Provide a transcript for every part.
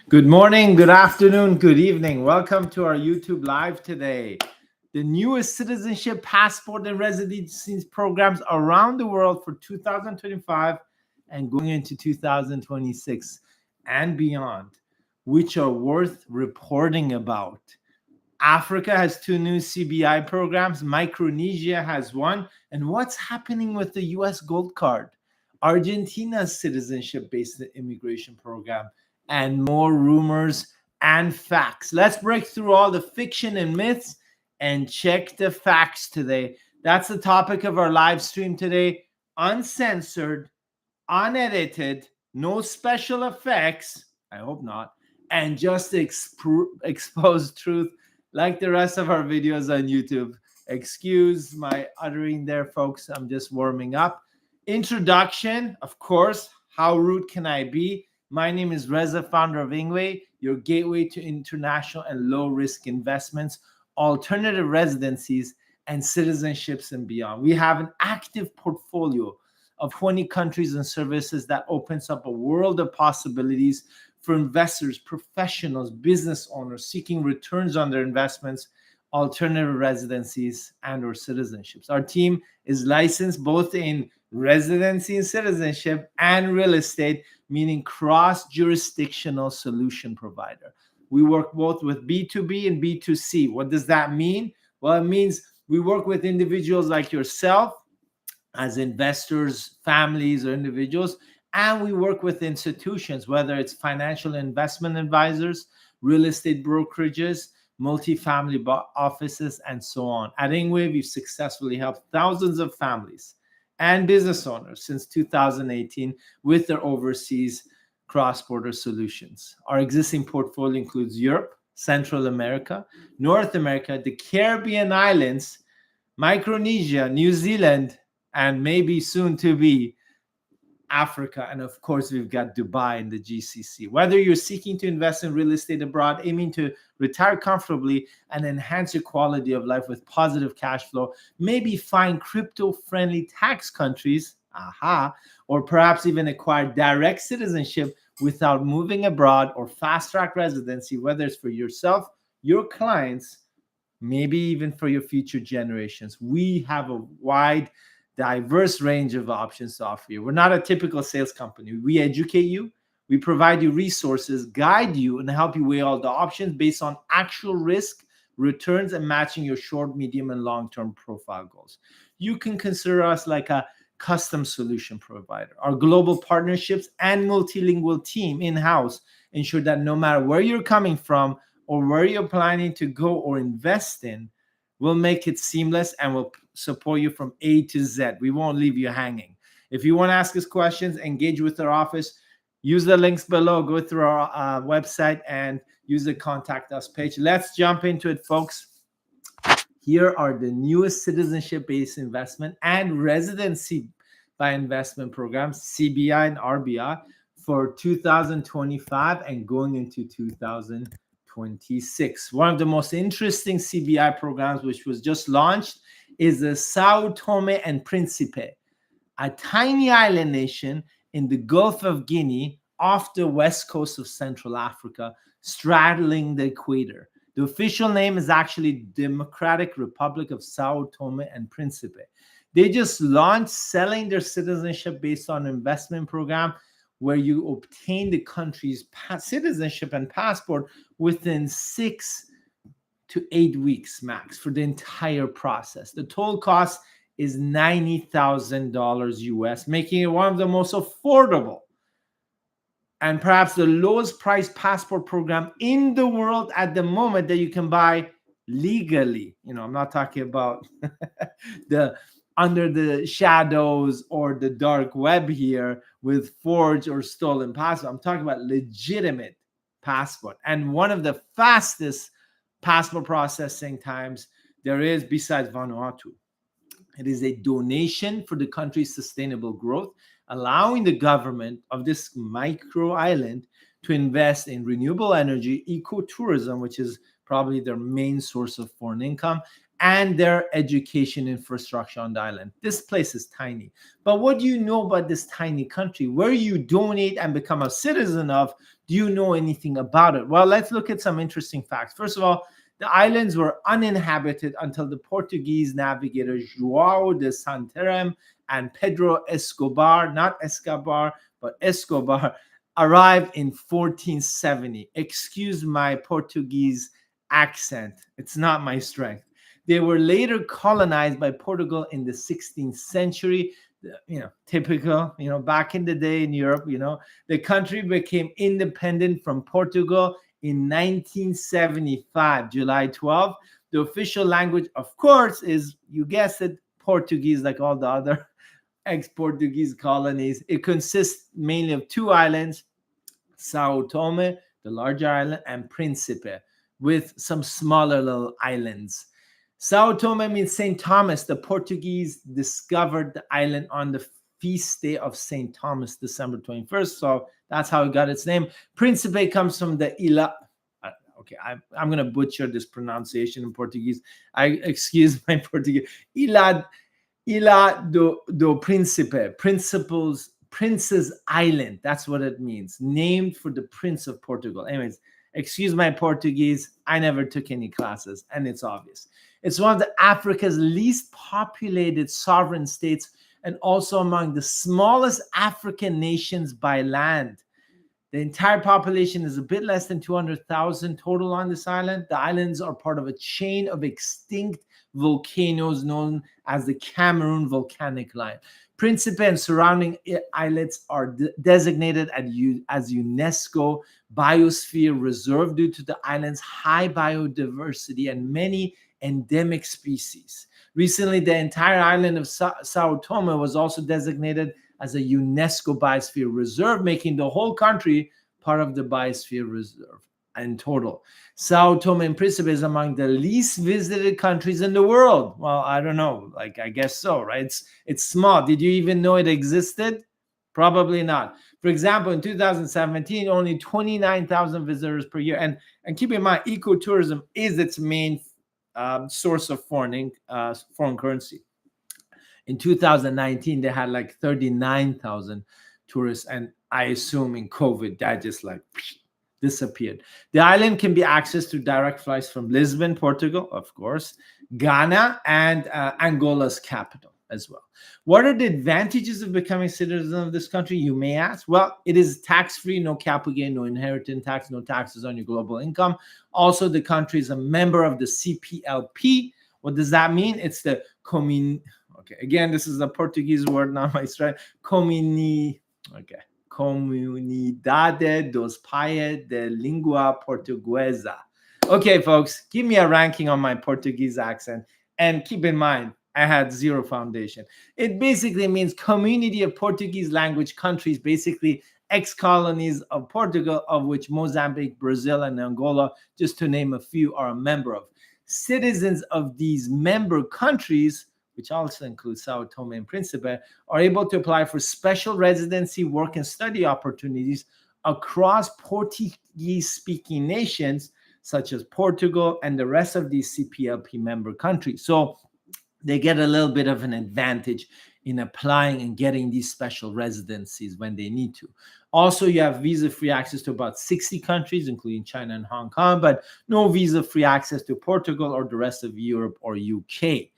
Good morning, good afternoon, good evening. Welcome to our YouTube live today. The newest citizenship, passport, and residency programs around the world for 2025 and going into 2026 and beyond, which are worth reporting about. Africa has two new CBI programs. Micronesia has one. And what's happening with the US Gold Card? Argentina's citizenship-based immigration program, and more rumors and facts. Let's break through all the fiction and myths and check the facts today. That's the topic of our live stream today. Uncensored, unedited, no special effects. I hope not. And just expose truth like the rest of our videos on YouTube. Excuse my uttering there, folks. I'm just warming up. Introduction, of course. How rude can I be? My name is Reza, founder of INGWE, your gateway to international and low-risk investments, alternative residencies, and citizenships and beyond. We have an active portfolio of 20 countries and services that opens up a world of possibilities for investors, professionals, business owners seeking returns on their investments, alternative residencies, and or citizenships. Our team is licensed both in residency and citizenship and real estate, meaning cross-jurisdictional solution provider. We work both with B2B and B2C. What does that mean? Well, it means we work with individuals like yourself as investors, families, or individuals, and we work with institutions, whether it's financial investment advisors, real estate brokerages, multifamily offices, and so on. At INGWE, we've successfully helped thousands of families and business owners since 2018 with their overseas cross-border solutions. Our existing portfolio includes Europe, Central America, North America, the Caribbean islands, Micronesia, New Zealand, and maybe soon to be Africa. And of course, we've got Dubai and the GCC. Whether you're seeking to invest in real estate abroad, aiming to retire comfortably and enhance your quality of life with positive cash flow, maybe find crypto-friendly tax countries, or perhaps even acquire direct citizenship without moving abroad, or fast-track residency, whether it's for yourself, your clients, maybe even for your future generations. We have a wide, diverse range of options to offer you. We're not a typical sales company. We educate you, we provide you resources, guide you, and help you weigh all the options based on actual risk, returns, and matching your short, medium, and long-term profile goals. You can consider us like a custom solution provider. Our global partnerships and multilingual team in-house ensure that no matter where you're coming from or where you're planning to go or invest in, we'll make it seamless and we'll support you from A to Z. We won't leave you hanging. If you want to ask us questions, engage with our office, use the links below, go through our website and use the contact us page. Let's jump into it, folks. Here are the newest citizenship-based investment and residency by investment programs, CBI and RBI, for 2025 and going into 2026. One of the most interesting CBI programs, which was just launched, is the Sao Tome and Principe, a tiny island nation in the Gulf of Guinea off the west coast of Central Africa, straddling the equator. The official name is actually Democratic Republic of Sao Tome and Principe. They just launched selling their citizenship based on investment program where you obtain the country's citizenship and passport within 6 to 8 weeks max for the entire process. The total cost is $90,000 US, making it one of the most affordable and perhaps the lowest price passport program in the world at the moment that you can buy legally. You know, I'm not talking about the under the shadows or the dark web here with forged or stolen passport. I'm talking about legitimate passport and one of the fastest passport processing times there is besides Vanuatu. It is a donation for the country's sustainable growth, allowing the government of this micro island to invest in renewable energy, ecotourism, which is probably their main source of foreign income, and their education infrastructure on the island. This place is tiny. But what do you know about this tiny country? Where you donate and become a citizen of, do you know anything about it? Well, let's look at some interesting facts. First of all, the islands were uninhabited until the Portuguese navigators João de Santarém and Pedro Escobar, not Escobar, but Escobar, arrived in 1470. Excuse my Portuguese accent. It's not my strength. They were later colonized by Portugal in the 16th century. Typical, back in the day in Europe, the country became independent from Portugal in 1975, July 12. The official language, of course, is, you guessed it, Portuguese, like all the other ex-Portuguese colonies. It consists mainly of two islands, Sao Tome, the larger island, and Príncipe, with some smaller little islands. Sao Tome means St. Thomas. The Portuguese discovered the island on the feast day of St. Thomas, December 21st. So that's how it got its name. Príncipe comes from the Ilha. Okay, I'm going to butcher this pronunciation in Portuguese. Excuse my Portuguese. Ilha do Príncipe, Prince's Island. That's what it means. Named for the Prince of Portugal. Anyways, excuse my Portuguese. I never took any classes, and it's obvious. It's one of Africa's least populated sovereign states and also among the smallest African nations by land. The entire population is a bit less than 200,000 total on this island. The islands are part of a chain of extinct volcanoes known as the Cameroon Volcanic Line. Príncipe and surrounding islets are designated as UNESCO Biosphere Reserve due to the island's high biodiversity and many endemic species. Recently, the entire island of Sao Tome was also designated as a UNESCO Biosphere Reserve, making the whole country part of the Biosphere Reserve in total. Sao Tome and Príncipe is among the least visited countries in the world. Well, I don't know. I guess so, right? It's small. Did you even know it existed? Probably not. For example, in 2017, only 29,000 visitors per year. And keep in mind, ecotourism is its main source of foreign currency. In 2019, they had like 39,000 tourists, and I assume in COVID that just disappeared. The island can be accessed through direct flights from Lisbon, Portugal, of course, Ghana, and Angola's capital as well. What are the advantages of becoming a citizen of this country, you may ask? Well, it is tax-free, no capital gain, no inheritance tax, no taxes on your global income. Also, the country is a member of the CPLP. What does that mean? It's the Okay, again, this is a Portuguese word, not my strength. Comunidade dos Pais de Língua Portuguesa. Okay, folks, give me a ranking on my Portuguese accent. And keep in mind, I had zero foundation. It basically means community of Portuguese language countries, basically ex-colonies of Portugal, of which Mozambique, Brazil, and Angola, just to name a few, are a member of. Citizens of these member countries, which also includes Sao Tome and Príncipe, are able to apply for special residency, work, and study opportunities across Portuguese-speaking nations, such as Portugal and the rest of these CPLP member countries. So they get a little bit of an advantage in applying and getting these special residencies when they need to. Also, you have visa-free access to about 60 countries, including China and Hong Kong, but no visa-free access to Portugal or the rest of Europe or UK.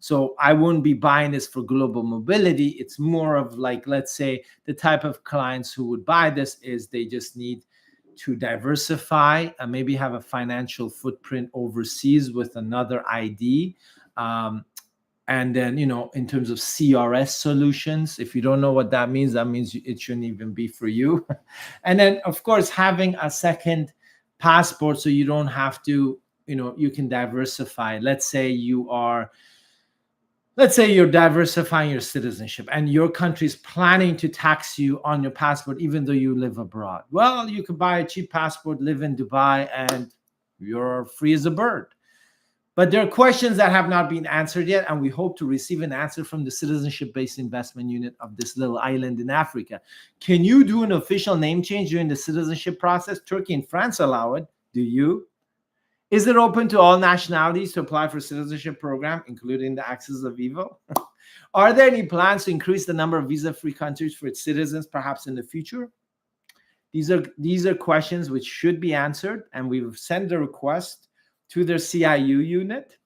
So I wouldn't be buying this for global mobility. It's more of let's say, the type of clients who would buy this is they just need to diversify and maybe have a financial footprint overseas with another ID. And then, in terms of CRS solutions, if you don't know what that means it shouldn't even be for you. And then, of course, having a second passport so you don't have to, you can diversify. Let's say you're diversifying your citizenship and your country is planning to tax you on your passport even though you live abroad. Well, you can buy a cheap passport, live in Dubai, and you're free as a bird. But there are questions that have not been answered yet, and we hope to receive an answer from the citizenship-based investment unit of this little island in Africa. Can you do an official name change during the citizenship process? Turkey and France allow it. Do you? Is it open to all nationalities to apply for citizenship program, including the axis of evil? Are there any plans to increase the number of visa-free countries for its citizens, perhaps in the future? These are questions which should be answered, and we've sent a request to their CIU unit,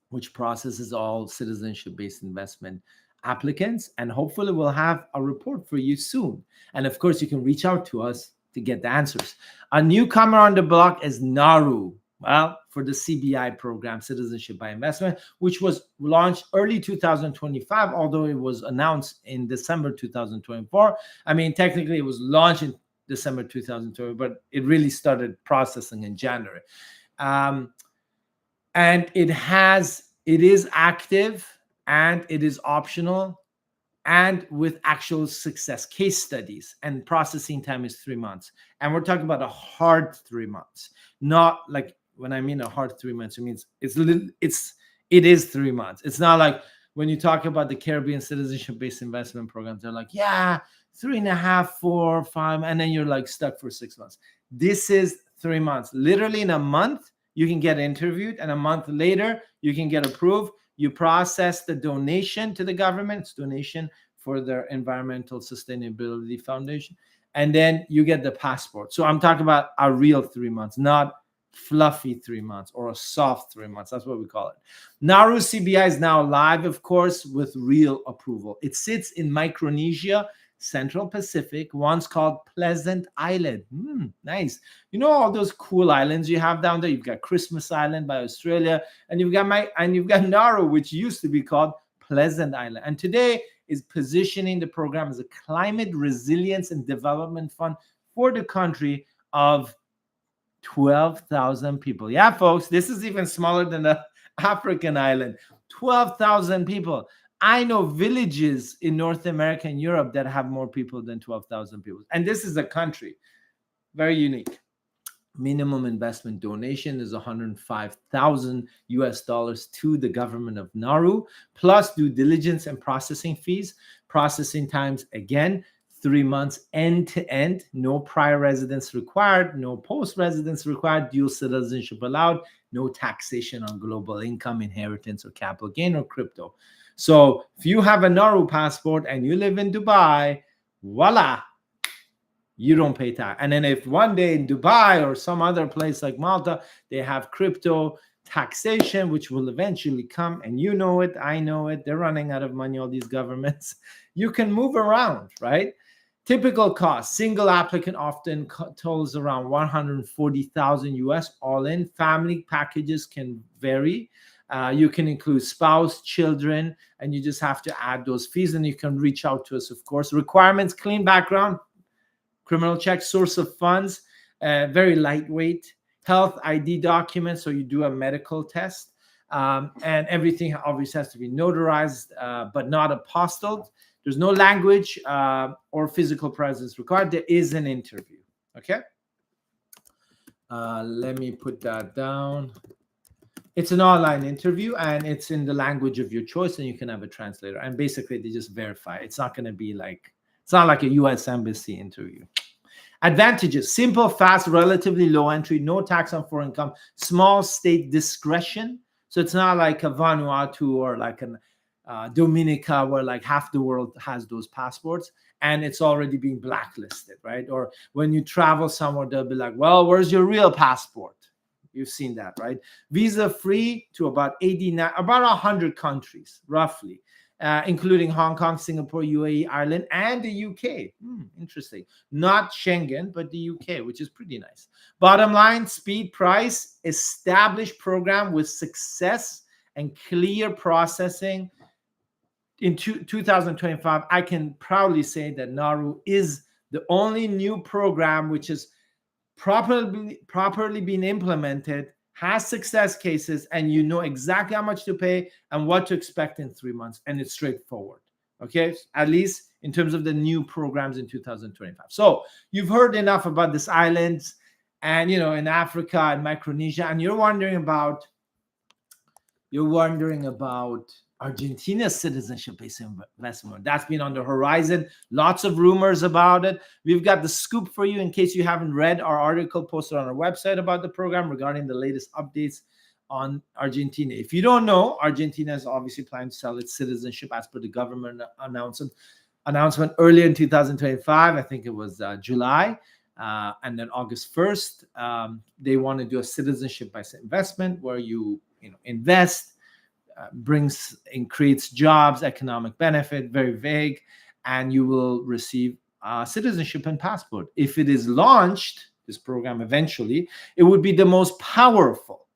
which processes all citizenship-based investment applicants, and hopefully we'll have a report for you soon. And of course, you can reach out to us to get the answers. A newcomer on the block is Nauru. Well, for the CBI program, Citizenship by Investment, which was launched early 2025, although it was announced in December 2024. I mean, technically it was launched in December 2020, but it really started processing in January. And it is active, and it is optional, and with actual success case studies, and processing time is 3 months. And we're talking about a hard 3 months, not like, when I mean a hard 3 months, it means it is 3 months. It's not like when you talk about the Caribbean citizenship-based investment programs, they're like, yeah, 3.5, 4, 5, and then you're like stuck for 6 months. This is 3 months. Literally in a month, you can get interviewed, and a month later, you can get approved. You process the donation to the government. It's donation for their Environmental Sustainability Foundation. And then you get the passport. So I'm talking about a real 3 months, not fluffy 3 months or a soft 3 months. That's what we call it. Nauru CBI is now live, of course, with real approval. It sits in Micronesia, Central Pacific, once called Pleasant Island. Nice. You know all those cool islands you have down there? You've got Christmas Island by Australia, and you've got Nauru, which used to be called Pleasant Island. And today is positioning the program as a climate resilience and development fund for the country of 12,000 people. Yeah, folks, this is even smaller than the African island. 12,000 people. I know villages in North America and Europe that have more people than 12,000 people. And this is a country. Very unique. Minimum investment donation is $105,000 to the government of Nauru, plus due diligence and processing fees. Processing times, again, 3 months end to end. No prior residence required, no post residence required, dual citizenship allowed, no taxation on global income, inheritance, or capital gain, or crypto. So if you have a Nauru passport and you live in Dubai, voila, you don't pay tax. And then if one day in Dubai or some other place like Malta, they have crypto taxation, which will eventually come, and you know it, I know it, they're running out of money, all these governments, you can move around, right? Typical cost, single applicant often totals around 140,000 US all in. Family packages can vary. You can include spouse, children, and you just have to add those fees, and you can reach out to us, of course. Requirements, clean background, criminal check, source of funds, very lightweight, health ID documents, so you do a medical test, and everything obviously has to be notarized, but not apostilled. There's no language or physical presence required. There is an interview, okay? Let me put that down. It's an online interview, and it's in the language of your choice, and you can have a translator. And basically, they just verify. It's not going to be like, it's not like a U.S. Embassy interview. Advantages: simple, fast, relatively low entry, no tax on foreign income, small state discretion. So it's not like a Vanuatu or like an Dominica, where like half the world has those passports and it's already being blacklisted, right? Or when you travel somewhere, they'll be like, well, where's your real passport? You've seen that, right? Visa free to about 100 countries, roughly, including Hong Kong, Singapore, UAE, Ireland, and the UK. Interesting. Not Schengen, but the UK, which is pretty nice. Bottom line, speed, price, established program with success and clear processing. In 2025, I can proudly say that Nauru is the only new program which is properly being implemented, has success cases, and you know exactly how much to pay and what to expect in 3 months, and it's straightforward. Okay, at least in terms of the new programs in 2025. So you've heard enough about this islands, and in Africa and Micronesia, and you're wondering about Argentina's citizenship-based investment. That's been on the horizon. Lots of rumors about it. We've got the scoop for you in case you haven't read our article posted on our website about the program regarding the latest updates on Argentina. If you don't know, Argentina is obviously planning to sell its citizenship as per the government announcement earlier in 2025. I think it was July. And then August 1st, they want to do a citizenship by investment where you invest, brings and creates jobs, economic benefit, very vague, and you will receive citizenship and passport. If it is launched, this program eventually, it would be the most powerful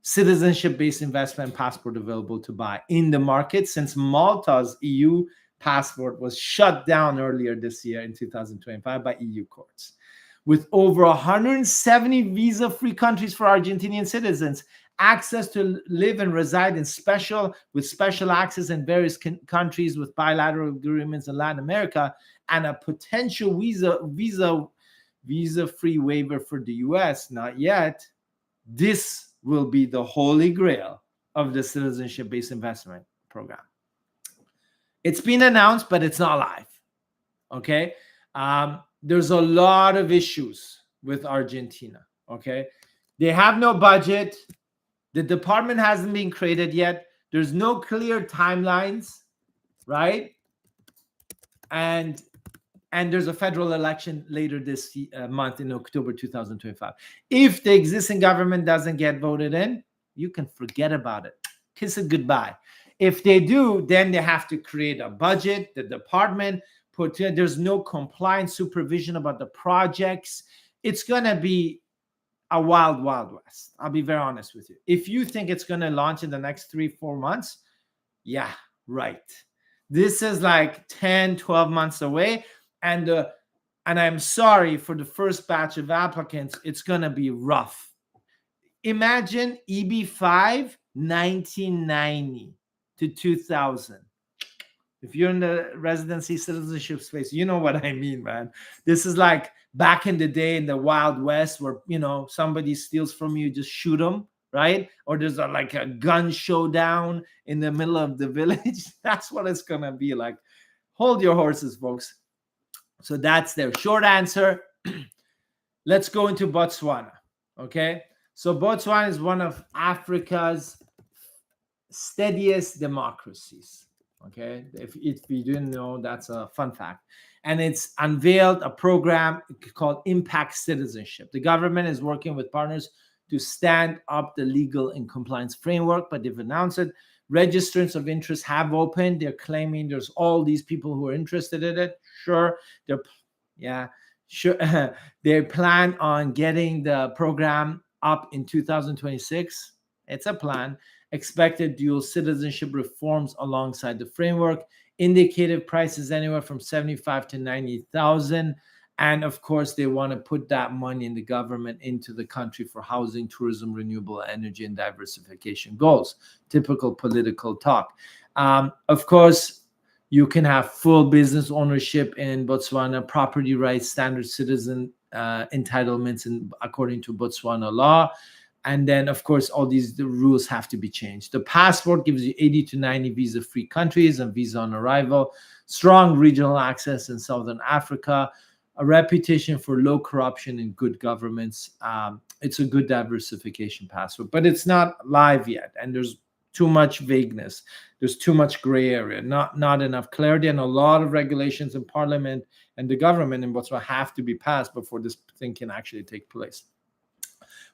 citizenship-based investment passport available to buy in the market since Malta's EU passport was shut down earlier this year in 2025 by EU courts. With over 170 visa-free countries for Argentinian citizens, access to live and reside in special access in various countries with bilateral agreements in Latin America, and a potential visa-free waiver for the US, not yet. This will be the holy grail of the citizenship-based investment program. It's been announced, but it's not live. Okay, there's a lot of issues with Argentina. Okay, they have no budget. The department hasn't been created yet. There's no clear timelines, right? And there's a federal election later this month in October 2025. If the existing government doesn't get voted in, you can forget about it. Kiss it goodbye. If they do, then they have to create a budget. The department there's no compliance supervision about the projects. It's going to be a wild, wild west. I'll be very honest with you. If you think it's going to launch in the next 3-4 months, yeah, right. This is like 10, 12 months away. And I'm sorry for the first batch of applicants. It's going to be rough. Imagine EB5, 1990 to 2000. If you're in the residency citizenship space, you know what I mean, man. This is like back in the day in the Wild West where, somebody steals from you, just shoot them, right? Or there's like a gun showdown in the middle of the village. That's what it's going to be like. Hold your horses, folks. So that's their short answer. Let's go into Botswana, okay? So Botswana is one of Africa's steadiest democracies. Okay, if you didn't know, that's a fun fact. And it's unveiled a program called Impact Citizenship. The government is working with partners to stand up the legal and compliance framework, but they've announced it. Registrants of interest have opened. They're claiming there's all these people who are interested in it. Sure, they plan on getting the program up in 2026. It's a plan. Expected dual citizenship reforms alongside the framework. Indicative prices anywhere from 75 to 90,000. And of course, they want to put that money in the government into the country for housing, tourism, renewable energy, and diversification goals. Typical political talk. Of course, you can have full business ownership in Botswana, property rights, standard citizen entitlements according to Botswana law. And then, of course, the rules have to be changed. The passport gives you 80 to 90 visa-free countries and visa on arrival. Strong regional access in Southern Africa. A reputation for low corruption and good governments. It's a good diversification passport, but it's not live yet. And there's too much vagueness. There's too much gray area, not enough clarity. And a lot of regulations in parliament and the government in Botswana have to be passed before this thing can actually take place.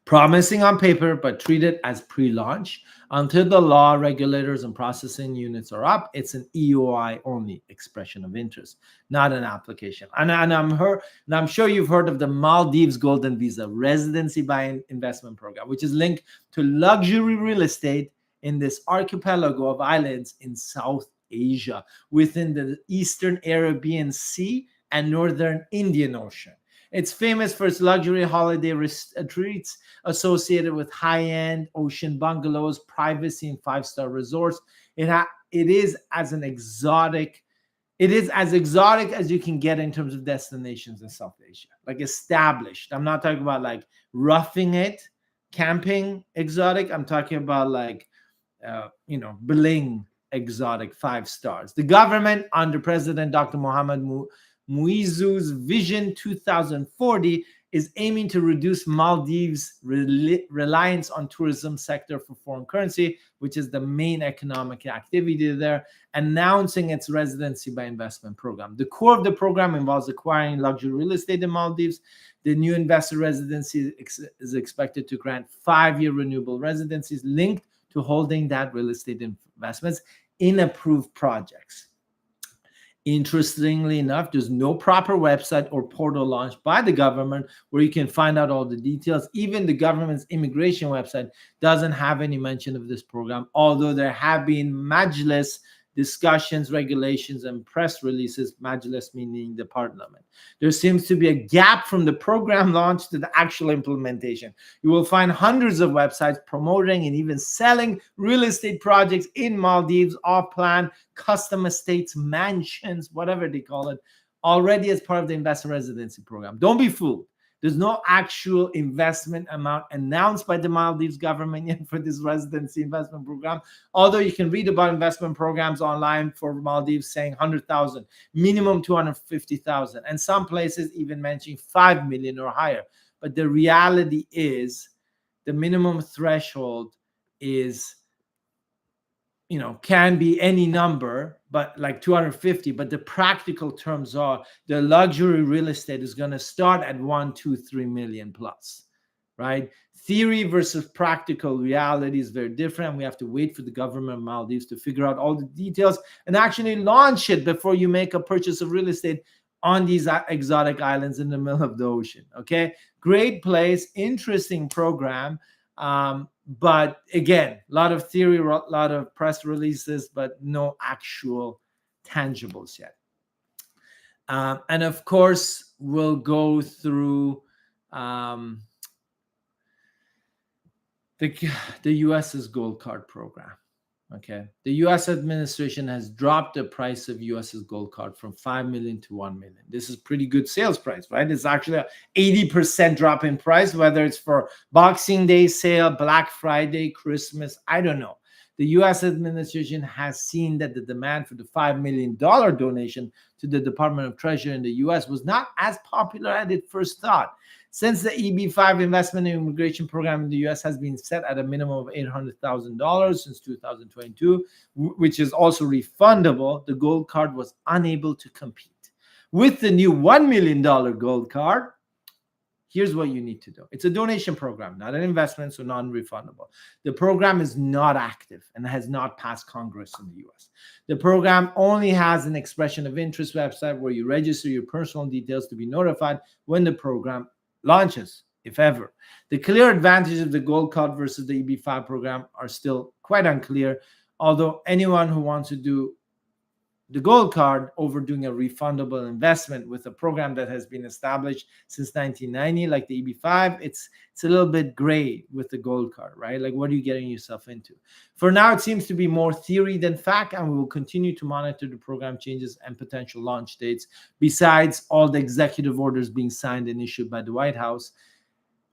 Promising on paper, but treated as pre-launch. Until the law, regulators, and processing units are up, it's an EOI only, expression of interest, not an application. And I'm sure you've heard of the Maldives Golden Visa, Residency by Investment program, which is linked to luxury real estate in this archipelago of islands in South Asia, within the Eastern Arabian Sea and Northern Indian Ocean. It's famous for its luxury holiday retreats associated with high-end ocean bungalows, privacy, and 5-star resorts. It is as exotic as you can get in terms of destinations in South Asia, like established. I'm not talking about like roughing it, camping exotic. I'm talking about like, bling exotic 5 stars. The government under President Dr. Mohamed Muizzu's Vision 2040 is aiming to reduce Maldives' reliance on tourism sector for foreign currency, which is the main economic activity there, announcing its residency by investment program. The core of the program involves acquiring luxury real estate in Maldives. The new investor residency is expected to grant 5-year renewable residencies linked to holding that real estate investments in approved projects. Interestingly enough, there's no proper website or portal launched by the government where you can find out all the details. Even the government's immigration website doesn't have any mention of this program, although there have been Majlis discussions, regulations, and press releases, Majlis meaning the parliament. There seems to be a gap from the program launch to the actual implementation. You will find hundreds of websites promoting and even selling real estate projects in Maldives, off-plan, custom estates, mansions, whatever they call it, already as part of the investor residency program. Don't be fooled. There's no actual investment amount announced by the Maldives government yet for this residency investment program. Although you can read about investment programs online for Maldives saying 100,000, minimum 250,000, and some places even mentioning 5 million or higher. But the reality is the minimum threshold is, can be any number, but like 250. But the practical terms are the luxury real estate is going to start at 1, 2, 3 million plus, right? Theory versus practical reality is very different. We have to wait for the government of Maldives to figure out all the details and actually launch it before you make a purchase of real estate on these exotic islands in the middle of the ocean. Okay, great place, interesting program. But again, a lot of theory, a lot of press releases, but no actual tangibles yet. And of course, we'll go through the US's Gold Card program. Okay, the U.S. administration has dropped the price of U.S.'s Gold Card from 5 million to 1 million. This is pretty good sales price, right? It's actually an 80% drop in price, whether it's for Boxing Day sale, Black Friday, Christmas, I don't know. The U.S. administration has seen that the demand for the $5 million donation to the Department of Treasury in the U.S. was not as popular as it first thought. Since the EB-5 investment and immigration program in the U.S. has been set at a minimum of $800,000 since 2022, which is also refundable, the Gold Card was unable to compete. With the new $1 million Gold Card, here's what you need to do. It's a donation program, not an investment, so non-refundable. The program is not active and has not passed Congress in the U.S. The program only has an expression of interest website where you register your personal details to be notified when the program launches, if ever. The clear advantages of the Gold Card versus the EB-5 program are still quite unclear, although anyone who wants to do the Gold Card over doing a refundable investment with a program that has been established since 1990, like the EB-5, it's a little bit gray with the Gold Card, right? Like, what are you getting yourself into? For now, it seems to be more theory than fact, and we will continue to monitor the program changes and potential launch dates, besides all the executive orders being signed and issued by the White House.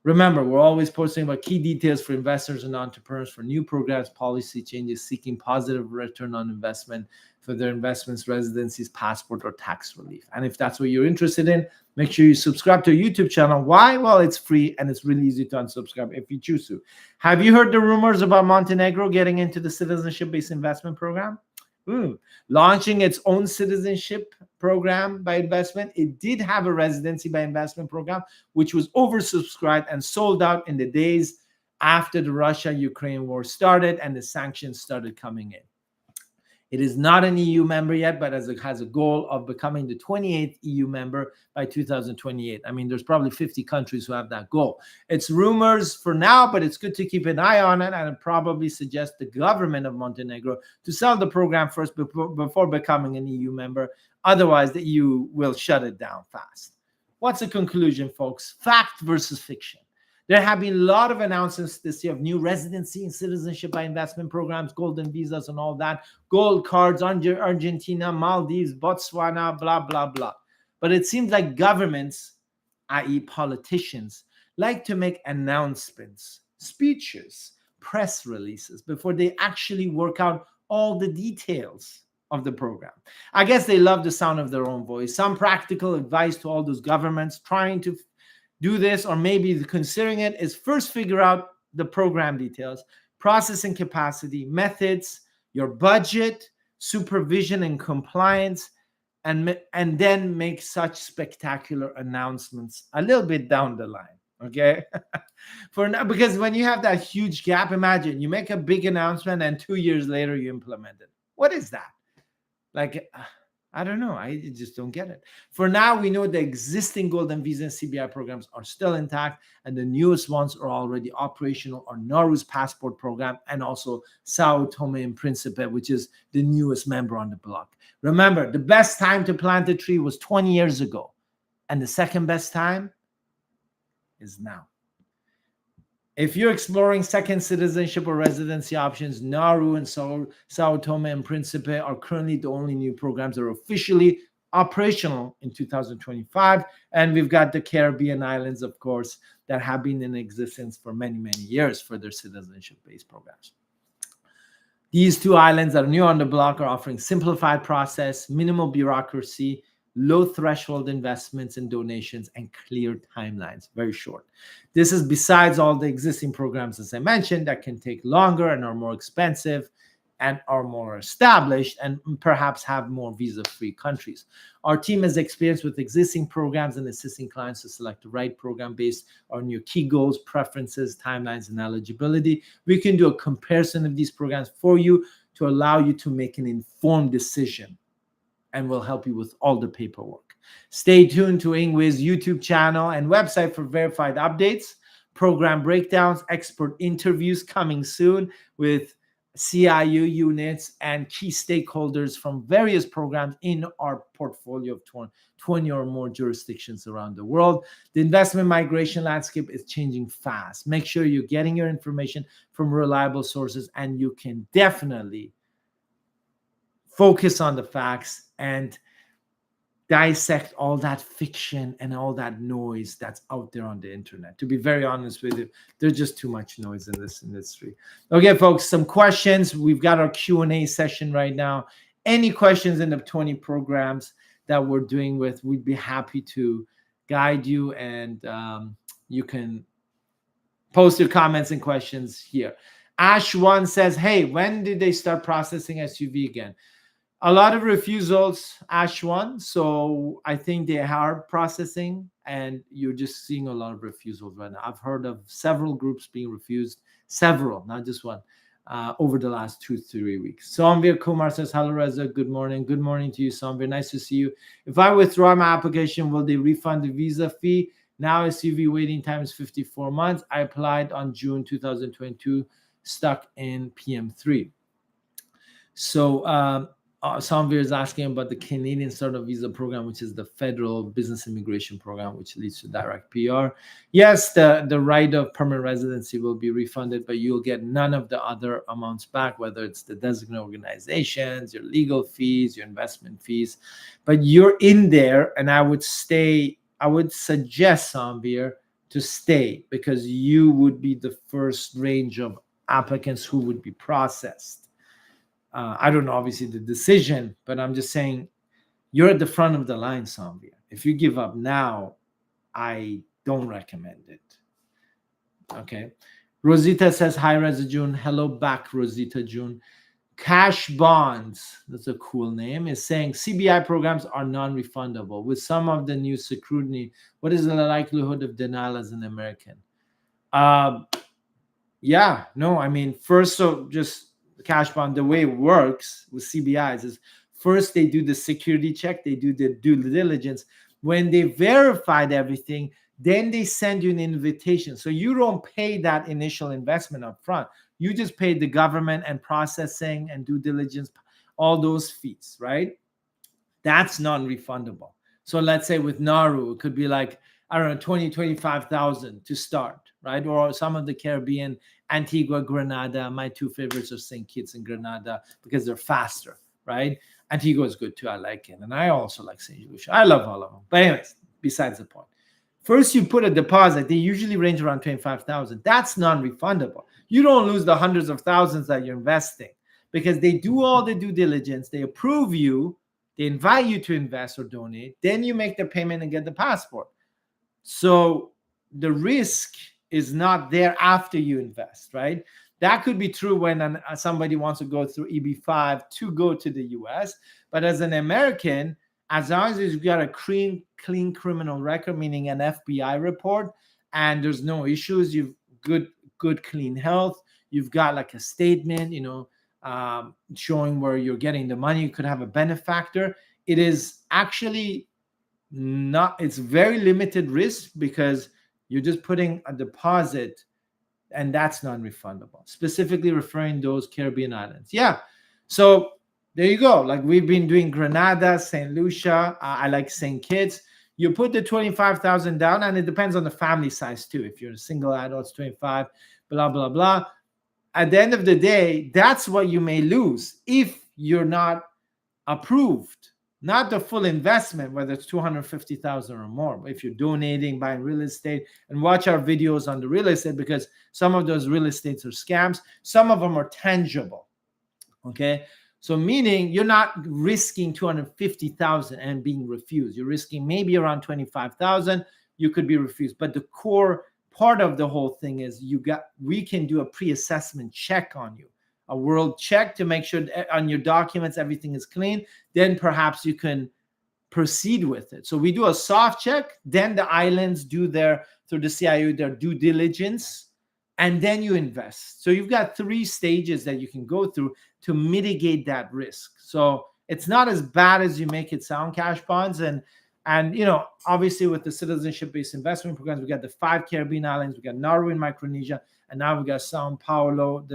Remember, we're always posting about key details for investors and entrepreneurs for new programs, policy changes, seeking positive return on investment for their investments, residencies, passport, or tax relief. And if that's what you're interested in, make sure you subscribe to our YouTube channel. Why? Well, it's free and it's really easy to unsubscribe if you choose to. Have you heard the rumors about Montenegro getting into the citizenship-based investment program? Launching its own citizenship program by investment. It did have a residency by investment program, which was oversubscribed and sold out in the days after the Russia-Ukraine war started and the sanctions started coming in. It is not an EU member yet, but it has a goal of becoming the 28th EU member by 2028. I mean, there's probably 50 countries who have that goal. It's rumors for now, but it's good to keep an eye on it, and it probably suggests the government of Montenegro to sell the program first before becoming an EU member. Otherwise, the EU will shut it down fast. What's the conclusion, folks? Fact versus fiction. There have been a lot of announcements this year of new residency and citizenship by investment programs, golden visas and all that, gold cards on Argentina, Maldives, Botswana, blah, blah, blah. But it seems like governments, i.e. politicians, like to make announcements, speeches, press releases before they actually work out all the details of the program. I guess they love the sound of their own voice. Some practical advice to all those governments trying to do this, or maybe considering it, is first figure out the program details, processing capacity, methods, your budget, supervision and compliance, and then make such spectacular announcements a little bit down the line. Okay. For now, because when you have that huge gap, imagine you make a big announcement and 2 years later you implement it. What is that? Like, I don't know. I just don't get it. For now, we know the existing Golden Visa and CBI programs are still intact, and the newest ones are already operational, are Nauru's passport program and also Sao Tome and Principe, which is the newest member on the block. Remember, the best time to plant a tree was 20 years ago, and the second best time is now. If you're exploring second citizenship or residency options, Nauru and Sao Tome and Principe are currently the only new programs that are officially operational in 2025. And we've got the Caribbean islands, of course, that have been in existence for many, many years for their citizenship-based programs. These two islands that are new on the block are offering simplified process, minimal bureaucracy, low threshold investments and donations, and clear timelines, very short. This is besides all the existing programs, as I mentioned, that can take longer and are more expensive and are more established and perhaps have more visa-free countries. Our team has experience with existing programs and assisting clients to select the right program based on your key goals, preferences, timelines, and eligibility. We can do a comparison of these programs for you to allow you to make an informed decision, and will help you with all the paperwork. Stay tuned to INGWE's YouTube channel and website for verified updates, program breakdowns, expert interviews coming soon with CIU units and key stakeholders from various programs in our portfolio of 20 or more jurisdictions around the world. The investment migration landscape is changing fast. Make sure you're getting your information from reliable sources, and you can definitely focus on the facts and dissect all that fiction and all that noise that's out there on the internet. To be very honest with you, there's just too much noise in this industry. Okay, folks, some questions. We've got our Q&A session right now. Any questions in the 20 programs that we're doing with, we'd be happy to guide you, and you can post your comments and questions here. Ash1 says, hey, when did they start processing SUV again? A lot of refusals, Ash1. So I think they are processing, and you're just seeing a lot of refusals right now. I've heard of several groups being refused, several, not just one, over the last 2-3 weeks. Somvir Kumar says, hello, Reza. Good morning. Good morning to you, Somvir. Nice to see you. If I withdraw my application, will they refund the visa fee? Now SUV waiting time is 54 months. I applied on June 2022, stuck in PM3. So, Samvir is asking about the Canadian Startup Visa program, which is the federal business immigration program, which leads to direct PR. Yes, the right of permanent residency will be refunded, but you'll get none of the other amounts back, whether it's the designated organizations, your legal fees, your investment fees. But you're in there, and I would suggest, Samvir, to stay, because you would be the first range of applicants who would be processed. I don't know, obviously, the decision, but I'm just saying you're at the front of the line, Samvir. If you give up now, I don't recommend it. Okay. Rosita says, hi, Reza June. Hello back, Rosita June. Cash Bonds, that's a cool name, is saying CBI programs are non-refundable. With some of the new scrutiny, what is the likelihood of denial as an American? Yeah, no, I mean, first, so just cash bond, the way it works with CBIs is first they do the security check, they do the due diligence. When they verified everything, then they send you an invitation. So you don't pay that initial investment up front. You just pay the government and processing and due diligence, all those fees, right? That's non-refundable. So let's say with Nauru, it could be like, I don't know, 25,000 to start, right? Or some of the Caribbean, Antigua, Grenada. My two favorites are St. Kitts and Grenada because they're faster, right? Antigua is good too. I like it. And I also like St. Lucia. I love all of them. But anyways, besides the point. First, you put a deposit. They usually range around 25,000. That's non-refundable. You don't lose the hundreds of thousands that you're investing. because they do all the due diligence, they approve you, they invite you to invest or donate, then you make the payment and get the passport. So the risk is not there after you invest, right? That could be true when somebody wants to go through EB-5 to go to the US. But as an American, as long as you've got a clean criminal record, meaning an FBI report, and there's no issues, you've good clean health, you've got like a statement, showing where you're getting the money, you could have a benefactor. It is actually it's very limited risk because you're just putting a deposit and that's non-refundable, specifically referring those Caribbean islands. Yeah. So there you go. Like we've been doing Grenada, St. Lucia. I like St. Kitts. You put the 25,000 down, and it depends on the family size too. If you're a single adult, it's 25, blah, blah, blah. At the end of the day, that's what you may lose if you're not approved. Not the full investment, whether it's 250,000 or more. But if you're donating, buying real estate, and watch our videos on the real estate, because some of those real estates are scams. Some of them are tangible. Okay. So meaning you're not risking 250,000 and being refused. You're risking maybe around 25,000. You could be refused. But the core part of the whole thing is we can do a pre-assessment check on you. A world check to make sure that on your documents everything is clean, then perhaps you can proceed with it. So we do a soft check, then the islands do through the CIU, their due diligence, and then you invest. So you've got 3 stages that you can go through to mitigate that risk. So it's not as bad as you make it sound, Cash Bonds. And obviously with the citizenship-based investment programs, we got the 5 Caribbean islands, we got Nauru in Micronesia, and now we got Sao Paulo,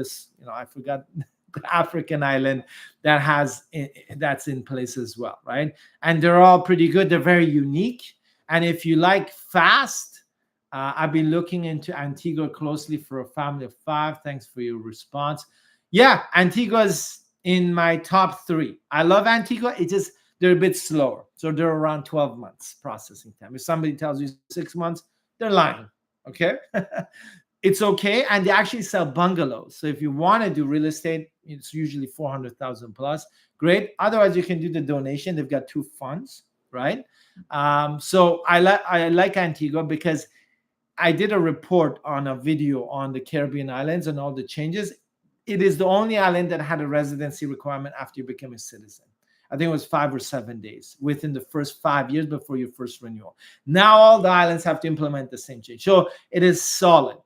I forgot the African island that's in place as well, right? And they're all pretty good. They're very unique. And if you like fast, I've been looking into Antigua closely for a family of 5. Thanks for your response. Yeah, Antigua's in my top 3. I love Antigua. They're a bit slower. So they're around 12 months processing time. If somebody tells you 6 months, they're lying. Okay. It's okay. And they actually sell bungalows. So if you want to do real estate, it's usually 400,000 plus. Great. Otherwise, you can do the donation. They've got 2 funds, right? So I like Antigua because I did a report on a video on the Caribbean islands and all the changes. It is the only island that had a residency requirement after you became a citizen. I think it was 5 or 7 days within the first 5 years before your first renewal. Now all the islands have to implement the same change. So it is solid.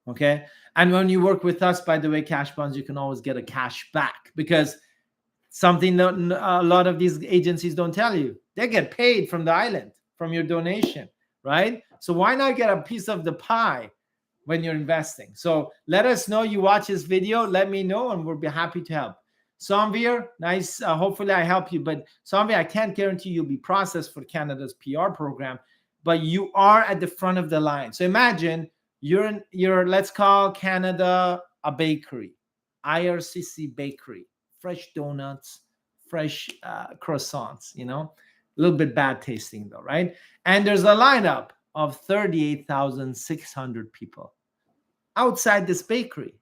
Okay. And when you work with us, by the way, Cash Bonds, you can always get a cash back, because something that a lot of these agencies don't tell you, they get paid from the island, from your donation, right? So why not get a piece of the pie when you're investing? So let us know you watch this video. Let me know, and we'll be happy to help. Sanvir, nice. Hopefully I help you. But Sanvir, I can't guarantee you'll be processed for Canada's PR program, but you are at the front of the line. So imagine you're let's call Canada a bakery, IRCC bakery, fresh donuts, fresh croissants, a little bit bad tasting though, right? And there's a lineup of 38,600 people outside this bakery.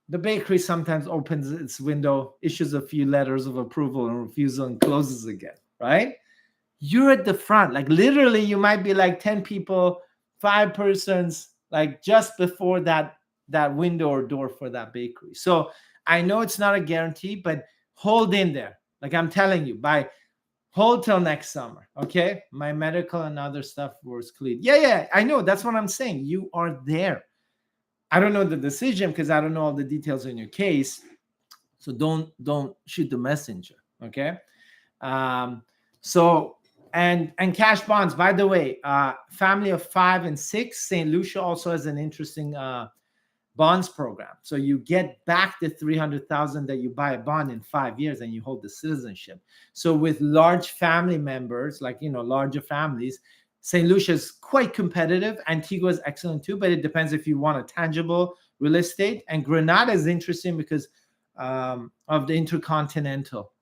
The bakery sometimes opens its window, issues a few letters of approval and refusal, and closes again, right? You're at the front. Like literally, you might be like 10 people, 5 persons, like just before that window or door for that bakery. So I know it's not a guarantee, but hold in there. Like I'm telling you, hold till next summer, okay? My medical and other stuff was clean. Yeah, I know. That's what I'm saying. You are there. I don't know the decision because I don't know all the details in your case. So don't shoot the messenger, okay? So Cash Bonds, by the way, family of 5 and 6, St. Lucia also has an interesting bonds program. So you get back the 300,000 that you buy a bond in 5 years, and you hold the citizenship. So with large family members, like larger families, St. Lucia is quite competitive. Antigua is excellent too, but it depends if you want a tangible real estate. And Grenada is interesting because of the intercontinental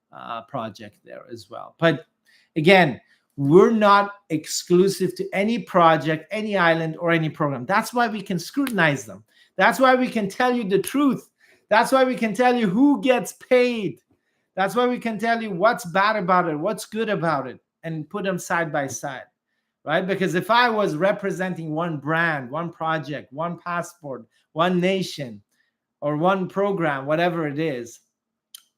project there as well. But again, we're not exclusive to any project, any island, or any program. That's why we can scrutinize them. That's why we can tell you the truth. That's why we can tell you who gets paid. That's why we can tell you what's bad about it, what's good about it, and put them side by side, right? Because if I was representing one brand, one project, one passport, one nation, or one program, whatever it is,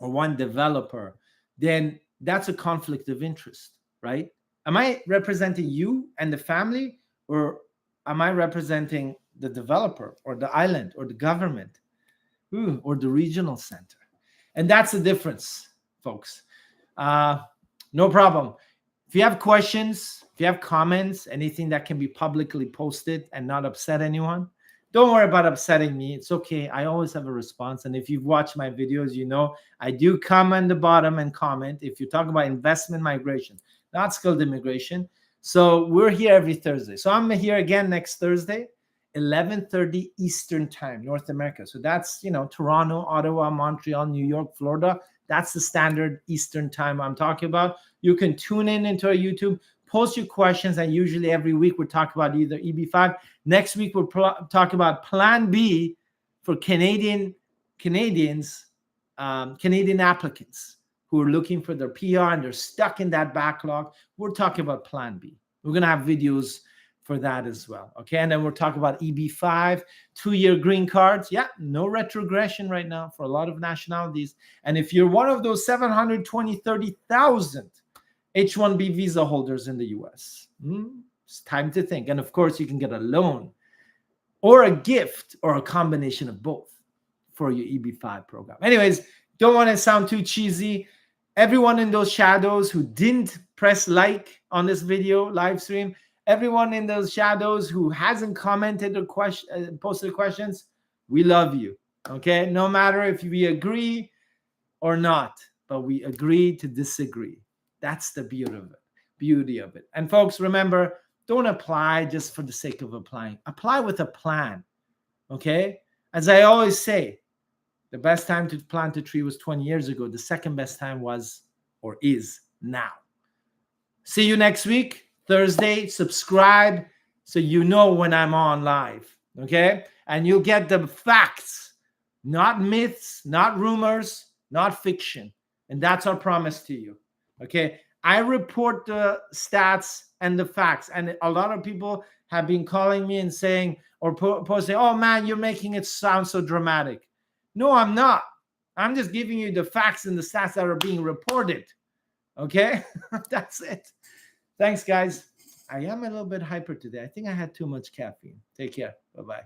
or one developer, then that's a conflict of interest, right? Am I representing you and the family, or am I representing the developer or the island or the government? Or the regional center? And that's the difference, folks. No problem. If you have questions, if you have comments, anything that can be publicly posted and not upset anyone, don't worry about upsetting me. It's okay. I always have a response. And if you've watched my videos, you know I do come on the bottom and comment if you talk about investment migration, not skilled immigration. So we're here every Thursday. So I'm here again next Thursday, 11:30 Eastern time, North America. So that's, Toronto, Ottawa, Montreal, New York, Florida. That's the standard Eastern time I'm talking about. You can tune in into our YouTube, post your questions, and usually every week we'll talk about either EB5. Next week we'll talk about Plan B for Canadian applicants who are looking for their PR and they're stuck in that backlog. We're talking about Plan B. We're going to have videos for that as well. Okay. And then we'll talk about EB5, 2-year green cards. Yeah. No retrogression right now for a lot of nationalities. And if you're one of those 30,000 H-1B visa holders in the US, it's time to think. And of course, you can get a loan or a gift or a combination of both for your EB5 program. Anyways, don't want to sound too cheesy. Everyone in those shadows who didn't press like on this video live stream, everyone in those shadows who hasn't commented or posted questions, we love you. Okay, no matter if we agree or not, but we agree to disagree. That's the beauty of it. And folks, remember, don't apply just for the sake of applying. Apply with a plan. Okay, as I always say, the best time to plant a tree was 20 years ago. The second best time was or is now. See you next week, Thursday. Subscribe so you know when I'm on live, okay? And you'll get the facts, not myths, not rumors, not fiction. And that's our promise to you, okay? I report the stats and the facts. And a lot of people have been calling me and saying or posting, oh, man, you're making it sound so dramatic. No, I'm not. I'm just giving you the facts and the stats that are being reported, okay? That's it. Thanks, guys. I am a little bit hyper today. I think I had too much caffeine. Take care. Bye-bye.